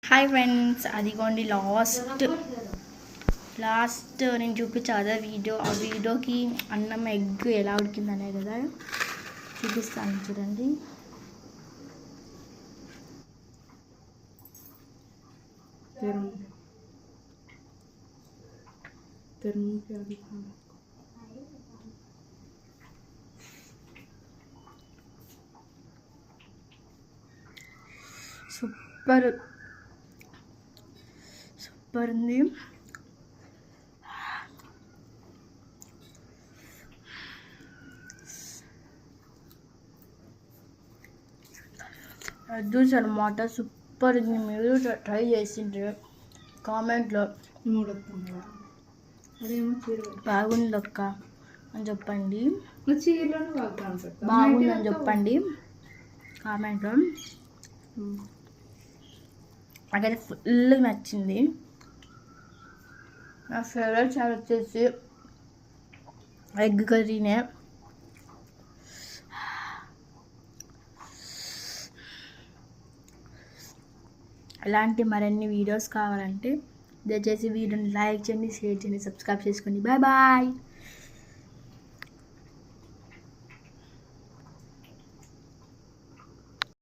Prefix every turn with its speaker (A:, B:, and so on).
A: Hi friends, అదిగోండి last నేను చూపించాను వీడియో. ఆ వీడియోకి అన్నం ఎగ్ ఎలా ఉడికిందనే కదా చూపిస్తాను, చూడండి. సూపర్ సూపర్ ఉంది. జ్యూస్ అనమాట, సూపర్ ఉంది. మీరు ట్రై చేసిండ్రు కామెంట్లో బాగుంది అక్క అని చెప్పండి, బాగుందని చెప్పండి కామెంట్లో. నాకైతే ఫుల్ నచ్చింది. నా ఫేవరెట్ చారు వచ్చేసి ఎగ్ కర్రీనే. అలాంటి మరిన్ని వీడియోస్ కావాలంటే దయచేసి వీడియోని లైక్ చేయండి, షేర్ చేయండి, సబ్స్క్రైబ్ చేసుకోండి. Bye bye.